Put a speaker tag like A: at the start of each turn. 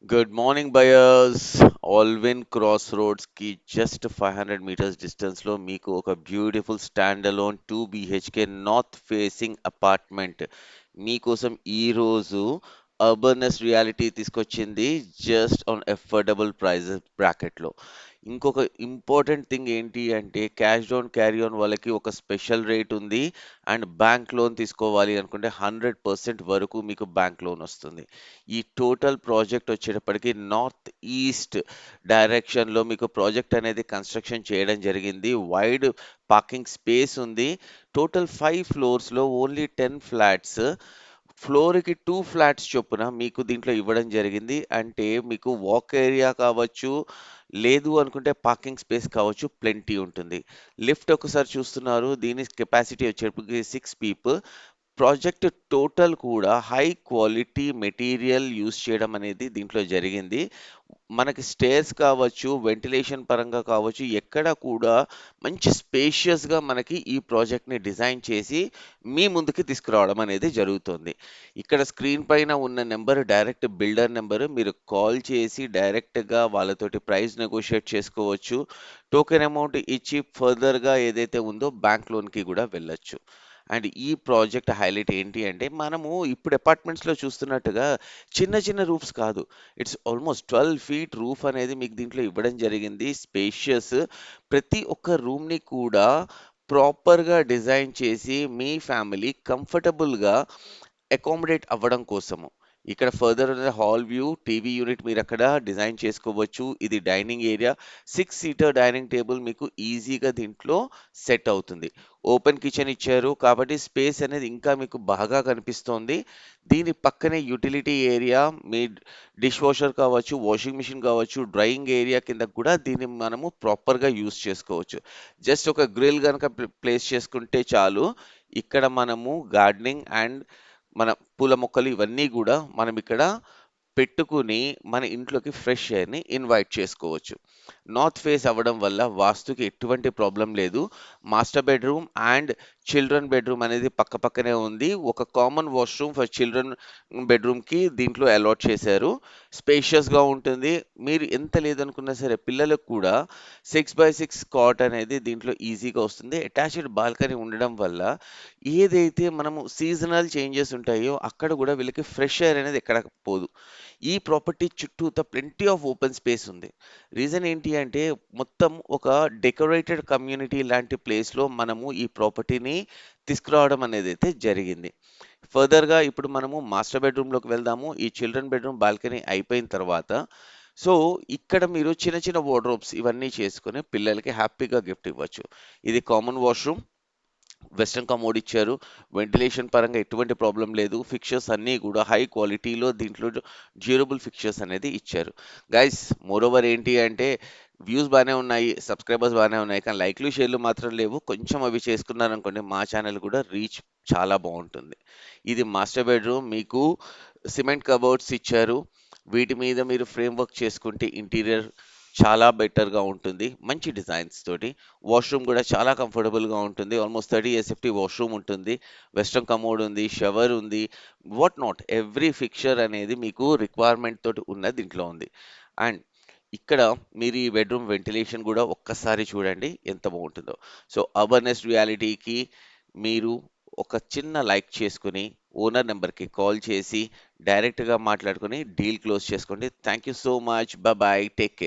A: Good morning, buyers. Alvin Crossroads కి just 500 metres distance లో మీకు ఒక beautiful stand alone 2 BHK north facing apartment మీకోసం ఈ రోజు అర్బనెస్ రియాలిటీ తీసుకొచ్చింది just on affordable prices bracket లో. ఇంకొక ఇంపార్టెంట్ థింగ్ ఏంటి అంటే క్యాష్ డౌన్ క్యారీ ఆన్ వాళ్ళకి ఒక స్పెషల్ రేట్ ఉంది. అండ్ బ్యాంక్ లోన్ తీసుకోవాలి అనుకుంటే 100% వరకు మీకు బ్యాంక్ లోన్ వస్తుంది. ఈ టోటల్ ప్రాజెక్ట్ వచ్చేటప్పటికి నార్త్ ఈస్ట్ డైరెక్షన్‌లో మీకు ప్రాజెక్ట్ అనేది కన్‌స్ట్రక్షన్ చేయడం జరిగింది. వైడ్ పార్కింగ్ స్పేస్ ఉంది. టోటల్ 5 ఫ్లోర్స్‌లో ఓన్లీ 10 ఫ్లాట్స్. ఫ్లోర్‌కి 2 ఫ్లాట్స్ చొప్పున మీకు దీంట్లో ఇవ్వడం జరిగింది. అంటే మీకు వాక్ ఏరియా కావచ్చు, లేదు అనుకుంటే పార్కింగ్ స్పేస్ కావచ్చు ప్లెంటీ ఉంటుంది. లిఫ్ట్ ఒకసారి చూస్తున్నారు. దీని కెపాసిటీ వచ్చేటప్పటికి 6 పీపుల్. ప్రాజెక్ట్ టోటల్ కూడా హై క్వాలిటీ మెటీరియల్ యూజ్ చేయడం అనేది దీంట్లో జరిగింది. మనకి స్టేర్స్ కావచ్చు, వెంటిలేషన్ పరంగా కావచ్చు, ఎక్కడ కూడా మంచి స్పేషియస్‌గా మనకి ఈ ప్రాజెక్ట్‌ని డిజైన్ చేసి మీ ముందుకి తీసుకురావడం అనేది జరుగుతుంది. ఇక్కడ స్క్రీన్ పైన ఉన్న నంబర్ డైరెక్ట్ బిల్డర్ నంబర్. మీరు కాల్ చేసి డైరెక్ట్‌గా వాళ్ళతోటి ప్రైస్ నెగోషియేట్ చేసుకోవచ్చు. టోకెన్ అమౌంట్ ఇచ్చి ఫర్దర్‌గా ఏదైతే ఉందో బ్యాంక్ లోన్‌కి కూడా వెళ్ళొచ్చు. అండ్ ఈ ప్రాజెక్ట్ హైలైట్ ఏంటి అంటే మనము ఇప్పుడు అపార్ట్మెంట్స్‌లో చూస్తున్నట్టుగా చిన్న చిన్న రూఫ్స్ కాదు. ఇట్స్ ఆల్మోస్ట్ 12 ఫీట్ రూఫ్ అనేది మీకు దీంట్లో ఇవ్వడం జరిగింది. స్పేషియస్ ప్రతి ఒక్క రూమ్‌ని కూడా ప్రాపర్‌గా డిజైన్ చేసి మీ ఫ్యామిలీ కంఫర్టబుల్‌గా అకామిడేట్ అవ్వడం కోసము. ఇక్కడ ఫర్దర్ ఉన్న హాల్ వ్యూ, టీవీ యూనిట్ మీరక్కడ డిజైన్ చేసుకోవచ్చు. ఇది dining area. 6 seater dining table మీకు ఈజీగా దీంట్లో సెట్ అవుతుంది. ఓపెన్ కిచెన్ ఇచ్చారు కాబట్టి స్పేస్ అనేది ఇంకా మీకు బాగా కనిపిస్తోంది. దీని పక్కనే యుటిలిటీ ఏరియా, మీ డిష్ వాషర్ కావచ్చు, వాషింగ్ మిషన్ కావచ్చు, డ్రైయింగ్ ఏరియా కింద కూడా దీన్ని మనము ప్రాపర్‌గా యూజ్ చేసుకోవచ్చు. జస్ట్ ఒక గ్రిల్ గనక ప్లేస్ చేసుకుంటే చాలు. ఇక్కడ మనము గార్డెనింగ్ అండ్ మన పూల మొక్కలు ఇవన్నీ గూడా మనమిక్కడ పెట్టుకుని మన ఇంట్లోకి ఫ్రెష్ ఎయిర్‌ని ఇన్వైట్ చేసుకోవచ్చు. నార్త్ ఫేస్ అవ్వడం వల్ల వాస్తుకి ఎటువంటి ప్రాబ్లమ్ లేదు. Master bedroom and children bedroom అనేది పక్కపక్కనే ఉంది. ఒక కామన్ వాష్‌రూమ్ ఫర్ చిల్డ్రన్ బెడ్‌రూమ్‌కి దీంట్లో అలాట్ చేశారు. స్పేషియస్‌గా ఉంటుంది. మీరు ఎంత లేదనుకున్నా సరే పిల్లలకు కూడా 6/6 కాట్ అనేది దీంట్లో ఈజీగా వస్తుంది. అటాచ్డ్ బాల్కనీ ఉండడం వల్ల ఏదైతే మనము సీజనల్ చేంజెస్ ఉంటాయో అక్కడ గూడా వీళ్ళకి ఫ్రెష్ ఎయిర్ అనేది ఎక్కడ పోదు. ఈ ప్రాపర్టీ చుట్టూతా ప్లెంటీ ఆఫ్ ఓపెన్ స్పేస్ ఉంది. రీజన్ ఏంటి అంటే మొత్తం ఒక డెకరేటెడ్ కమ్యూనిటీ లాంటి ప్లేస్‌లో మనము ఈ ప్రాపర్టీని తీసుకురావడం అనేదైతే జరిగింది. ఫర్దర్‌గా ఇప్పుడు మనము మాస్టర్ బెడ్‌రూమ్‌లోకి వెళ్దాము. ఈ చిల్డ్రన్ బెడ్‌రూమ్ బాల్కనీ అయిపోయిన తర్వాత సో, ఇక్కడ మీరు చిన్న చిన్న వార్డ్‌రోబ్స్ ఇవన్నీ చేసుకొని పిల్లలకి హ్యాపీగా గిఫ్ట్ ఇవ్వచ్చు. ఇది కామన్ వాష్‌రూమ్. వెస్టర్న్ కమోడ్ ఇచ్చారు. వెంటిలేషన్ పరంగా ఎటువంటి ప్రాబ్లమ్ లేదు. ఫిక్చర్స్ అన్నీ గూడా హై క్వాలిటీలో దీంట్లో డ్యూరబుల్ ఫిక్చర్స్ అనేది ఇచ్చారు. గైస్ మోరోవర్ ఏంటి అంటే వ్యూస్ బానే ఉన్నాయి. సబ్‌స్క్రైబర్స్ బానే ఉన్నాయి. కానీ లైక్‌లు, షేర్‌లు మాత్రం లేవు. కొంచెం అవి చేసుకున్నారనుకోండి మా ఛానెల్ కూడా రీచ్ చాలా బావుంటుంది. ఇది మాస్టర్ బెడ్‌రూమ్. మీకు సిమెంట్ కబోర్డ్స్ ఇచ్చారు. వీటి మీద మీరు ఫ్రేమ్ వర్క్ చేసుకుంటే ఇంటీరియర్ చాలా బెటర్‌గా ఉంటుంది. మంచి డిజైన్స్ తోటి. వాష్‌రూమ్ గూడా చాలా కంఫర్టబుల్‌గా ఉంటుంది. ఆల్‌మోస్ట్ 30 ఎస్ఎఫ్‌టీ వాష్‌రూమ్ ఉంటుంది. వెస్టర్న్ కమోడ్ ఉంది. షవర్ ఉంది. వాట్ నాట్ ఎవ్రీ ఫిక్చర్ అనేది మీకు రిక్వైర్మెంట్ తోటి ఉన్నది దీంట్లో ఉంది. అండ్ ఇక్కడ మీరు ఈ బెడ్‌రూమ్ వెంటిలేషన్ గూడా ఒక్కసారి చూడండి ఎంత బావుంటుందో. సో, అర్బనెస్ట్ రియాలిటీకి మీరు ఒక చిన్న లైక్ చేసుకొని, ఓనర్ నంబర్‌కి కాల్ చేసి డైరెక్ట్‌గా మాట్లాడుకొని డీల్ క్లోజ్ చేసుకోండి. Thank you so much. By by. Take care.